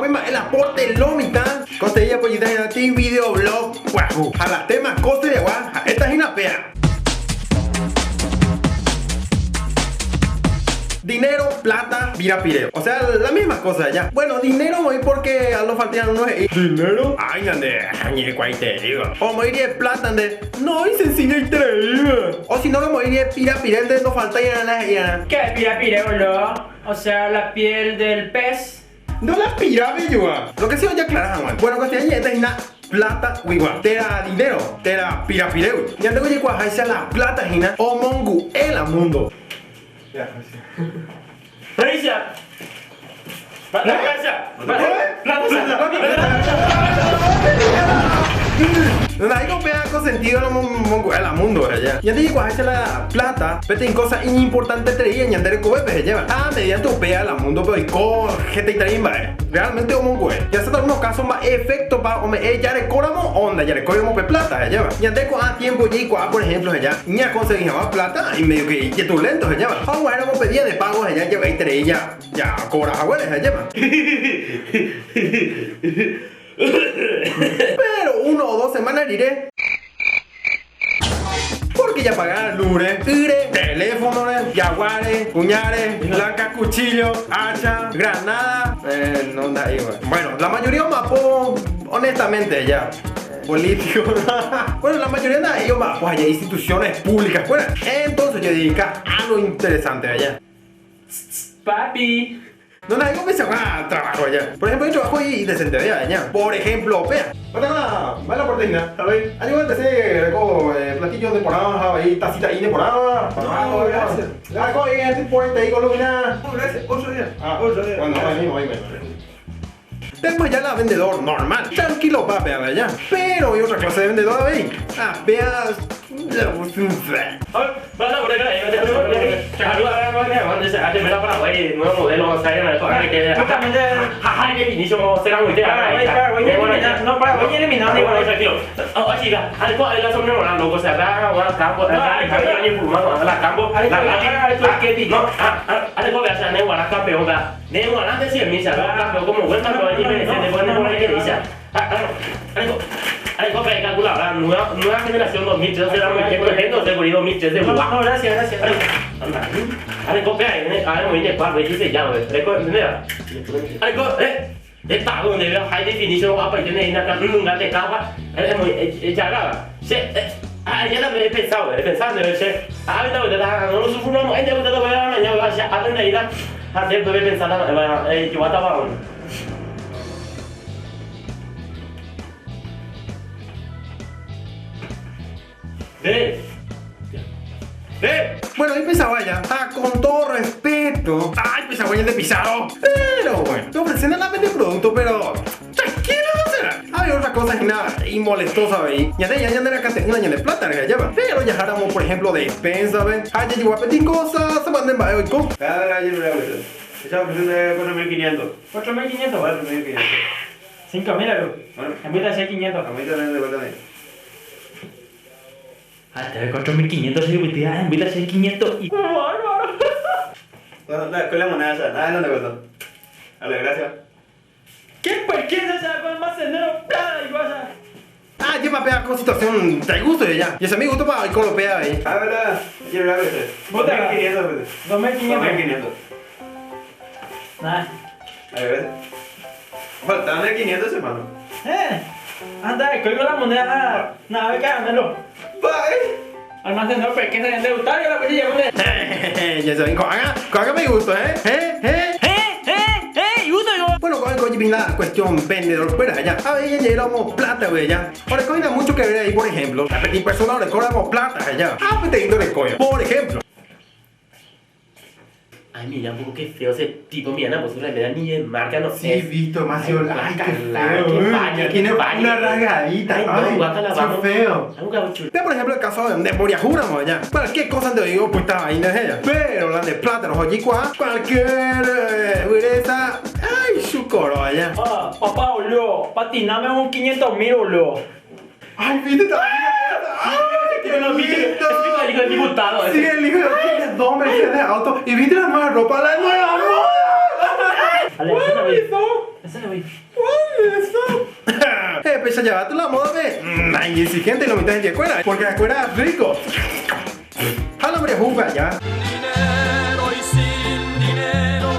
Guapema, el aporte lomita. Costilla pollita en ti videoblog. Guau. A las temas coste de guau. Esta es una pea. Dinero, plata, virapireo. O sea, la misma cosa ya. Bueno, dinero voy porque a lo faltan unos. ¿Dinero? Ay, nande. Añe, cuay te digo. O me iría plata, ande. No, y sencilla y te digo. O si no, me iría pirapireo, no falta ya nada. ¿Qué es pirapireo, lo? O sea, la piel del pez. No la pirapireo. Lo que sí ya aclarar, man. Bueno, que esta es una plata, igual. Tera dinero, tera pirapireo. Ya tengo que cuajarse la plata, gina. O mongu, el mundo. Ya, sí. ¡Reisa! No hay que pegar con sentido en el mundo allá. Ya te digo, hacer la plata, vete en cosas importantes te digan, ya te cobe se lleva. Ah, mediante pea el mundo, pero y con gente tarimba, realmente como un güey. Ya se da unos casos más efectos para ya recordamos onda, ya recordamos pe plata se lleva. Ya te con tiempo y por ejemplo allá, ya conseguimos más plata y medio que tú lento se lleva. Ah, bueno, como pedía de pago allá, ya y te ya cobras abuelas se lleva. Pero 1 o 2 semanas diré. Porque ya pagar lure, teléfono, jaguares, puñales, blanca, cuchillo, hacha, granada. No da igual. Bueno, la mayoría mapo, honestamente ya. Político. Bueno, la mayoría de ellos mapo allá, instituciones públicas. Bueno, entonces yo dedica a lo interesante allá. Papi. No, nadie comienza a trabajo allá. Por ejemplo, yo trabajo y desenteré allá. Por ejemplo, vea. Va la proteína, ¿sabes? Hay un reco platillos de porada, ahí tacita ahí de porada. No, gracias. Algo ahí, este puente ahí columna. No, gracias. 8 días. Ah, 8 días. Bueno, ahí mismo. Tenemos ya la vendedor normal, tranquilo papi, allá. Pero hay otra clase de vendedor ahí. Ah, veas. Bueno, por acá, nuevo modelo, o sea, justamente, qué definición será muy no, para, voy a eliminar, tío. Así que, algo hay la sombra volando, o sea, campo, no, algo que hacer, no, la campeón, de volante si el misa, cambio como vuelta, pero allí me pone por ahí que dice. Algo que hay que calcular, la nueva generación 2013 será muy bien, por ejemplo, seguridad 2013. No, gracias. Algo que hay, algo muy bien, cuando dice ya, algo, está donde veo high definition, apa itu ni nak nggak te kawa, muy cara, ya la he pensado, de ser, ahorita no lo sufrimos, ella udah tahu ya, ya ada ni dah, hadir tu pensar, yo estaba Bueno, ahí pensaba ya. Ah, con todo respeto. Ay, pensaba ya de Pizarro. Pero bueno, te ofrecen el de producto, pero tranquilo, no será. Había otra cosa y molestosa ahí. Ya de la cantidad una de plata, ya lleva. Pero ya haramos, por ejemplo, de despensa, ¿ves? Ah, ya llegó a pedir cosas, se manden para hoy con. Cada año me esa opción de 4.500. 4.500, 4.500. 5.000 euros. En vez de 6.500. A mí también de vuelta. Te doy 4.500 y en vez de 6.500 y... Bueno, con la moneda esa, nada, no te cuento. Dale, gracias. ¿Qué pues? ¿Quién se sabe con almacenero? Plata y cosas. Ah, lleva a pegar con situación de gusto de ya. Y ese amigo gusto para ir con lo pega ahí. Ah, verdad. Quiero ver a veces. 2.500 veces. 2.500. Nada. A ver. Faltan 1.500, hermano. Anda, escogió la moneda. Nada, ve caramelo. Bye. Almacenero, pero ¿qué se vende gustar? Yo la voy a llevar. Ya saben, cohaga me gusto, Bueno, con la cuestión vendedor fuera allá. A ver, ya llegamos plata, güey, ya. Ahora, coño, hay mucho que ver ahí, por ejemplo. La petit persona recordamos plata allá. Ah, petito de coño. Por ejemplo. Ay, mira, un poco que feo ese tipo, mira, no, pues una verdad ni de marca, no sé. Sí, visto, más ay, qué feo. Tiene una ragadita. Ay, no, guácala, vamos. Qué feo. Ve, por ejemplo, el caso de Boriajura, allá. ¿Para qué cosas te digo? Pues estaba ahí de ella. Pero la de plátano, oye, cualquier dureza. Ay, su coro allá. Ah, papá, boludo, patiname un 500.000, boludo. Ay, viste, que lo viste. Es el hijo del diputado. Sí, el hijo tiene 2 Mercedes de auto. Y viste la nueva ropa, la nueva moda. Ese Ese le voy. Pues ya tú la moda ve. Ay, exigente lo metes en la escuela. Porque la escuela es rico. Jala, hombre, juga ya. Dinero y sin dinero,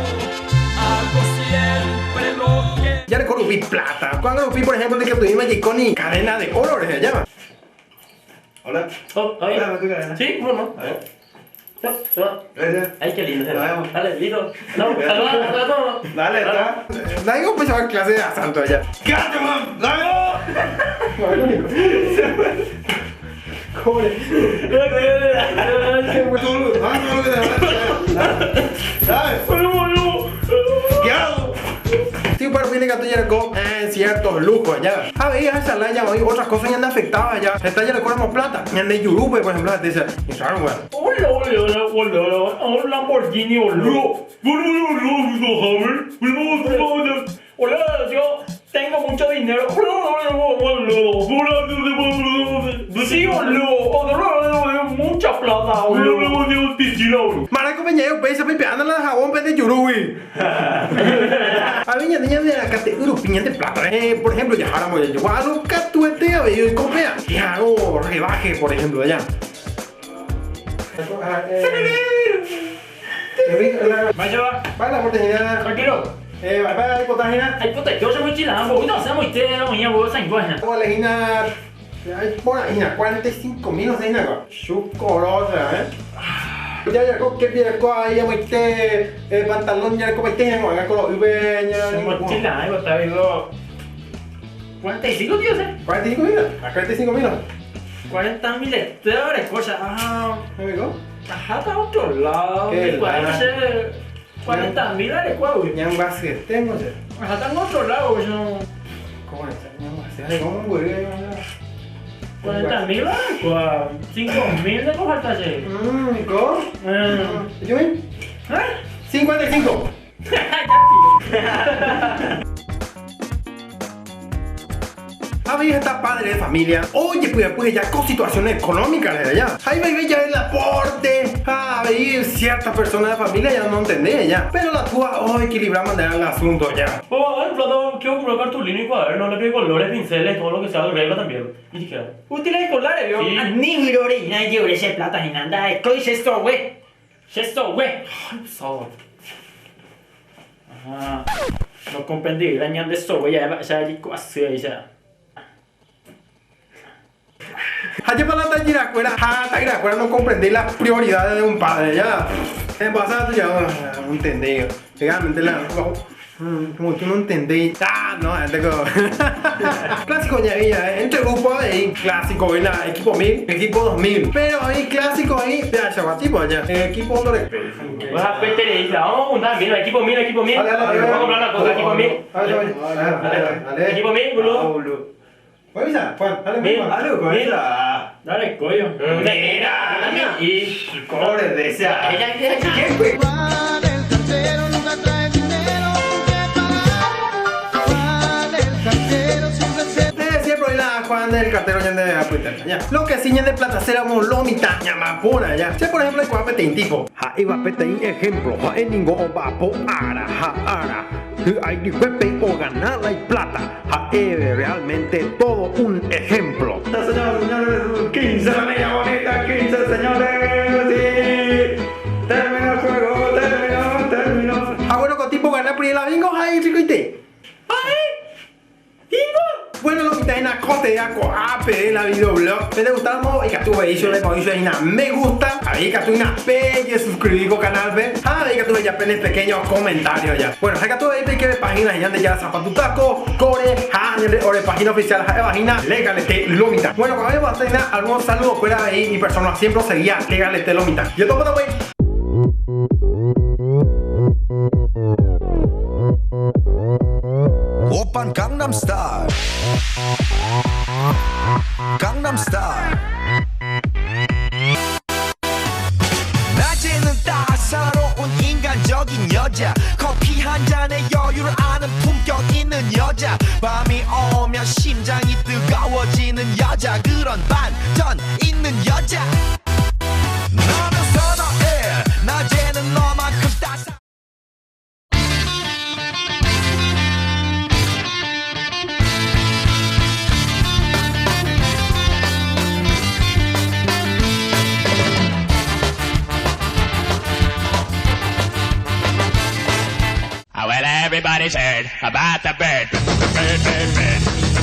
hago siempre lo que... Ya le corrupí plata. Cuando corrupí, por ejemplo, de que tuvimos G-Con cadena de colores, se llama. Hola. Oh, ahí. Hola, ¿tú qué haces? Sí, bueno. A ver. No, no. Gracias. Ay, qué lindo. Nos vemos. Dale, listo. No, no. Dale, está. Nadie empezó a clase de asalto allá. ¡Cállate, man! ¡Dale! Cobre. ¿Qué hago? Sí, pero viene que tú ya en ciertos lujos allá. A ver, esa la ya hoy otras cosas ya han afectado allá. Esta ya le cobramos plata. En de Yurupe, por ejemplo, te dice, y claro, güey. Hola, un Lamborghini, boludo. Hola, yo tengo mucho dinero. Sí, boludo. Mucha plata, boludo. Maraco Peñayo, pesa, pepe, anda la jabón, pede Yurubi. A mí ya niña de la categoría de plata. Por ejemplo, ya ahora voy a llevar un catuete a ver cómo vea. Y hago rebaje, por ejemplo, allá. Vaya, Vai la oportunidad. tranquilo. Vai potagina. Ay, puta, yo soy muy chilano, boludo. No sé, muy tero, muy abuelo, sin guayna. Como la gina. Por ahí, 45.000, no sé, nada. Chucorosa, Ya, ¿qué viene ahí? Ya me pantalón, ya como este, no haga con los uveñas. Soy muy chilano, está viendo. 45, tío, ¿eh? 45.000, a 45.000. 40.000 lectores, cosa. Ah, Amigo, ajá, está a otro lado. Qué Puede lana. ser 40.000 adecuados. ya un básquet tengo, ya. Ajá, está en otro lado, pues no. ¿Cómo le está? Ya un básquet, como un güey, 40.000 adecuados. 5.000 de coja hasta allí. ¿Cómo? ¿Yo ven? ¿Eh? 55. A ver, está padre de familia. Oye, pues ya con situaciones económicas de allá. Ahí ve ya el aporte. A ver, ciertas personas de familia ya no entendía ya. Pero la tuya, oh, equilibramos el asunto ya. Oh, en plata, quiero comprar cartulina y cuaderno, le pido colores, pinceles, todo lo que sea de regla también. Y dije, útiles escolares, yo. Ah, ni mirore, na lleure se plata ni nada, coi esto, güey. Esto, güey. Ay, pesado. Ajá. No comprendí, dañando esto, güey, ya así, ya. Allá para la Tayiracuera, Tayiracuera no comprendí las prioridades de un padre ya. En pasado ya no entendí. Legalmente como tú no entendí. No, tengo. Clásico ya entre grupos ahí, clásico, equipo 1000, equipo 2000. Pero ahí clásico ahí, ya tipo allá. Equipo donde. Vas a pedir, vamos a juntar, mira, equipo 1000, equipo 1000. Dale, Vamos a comprar la cosa, equipo 1000. Dale. Equipo 1000, boludo. ¿Puedes avisar? Juan, dale, Mil. Dale, con esa. Dale, coño. Mira, y. Cobre de esa. ¿Qué, güey? Juan el cartero nunca trae dinero que pagar. Juan el cartero siempre se... Siempre la Juan del cartero ya de apuesta ya. Lo que sí de plata será molomita, llama pura ya. Si por ejemplo hay guapete en tipo. Ha iba pete en ejemplo, ha en ningún vapo ara, ha ara. Hay guape o ganar la plata. Ha realmente todo un ejemplo. Señores, señores, 15 la niña bonita, 15 señores, sí. Terminó el juego, terminó. Bueno, con tipo ganar por la bingo, ahí chico y te. Bueno, lo que está en la costa de Aco, en la videoblog. Si te gustamos, y que tú veis, yo le pongo ahí una me gusta. Ahí que tú una pegue, suscribir al canal, ve. Ahí que tú ya penes pequeños comentarios ya. Bueno, ahí que tú veis que páginas ya de ya zapatutaco, core, ore página oficial, página legalete lomita. Bueno, cuando vemos a tener algunos saludos fuera de ahí, mi persona siempre seguía legalete lomita. Yo tomo güey. 오빤 강남스타일 강남스타일 낮에는 따사로운 인간적인 여자 커피 한 잔에 여유를 아는 품격 있는 여자 밤이 오면 심장이 뜨거워지는 여자 그런 반전 있는 여자 너는 선어해 낮에는 너만큼 따사 everybody's heard about the bird. Bird, bird, bird.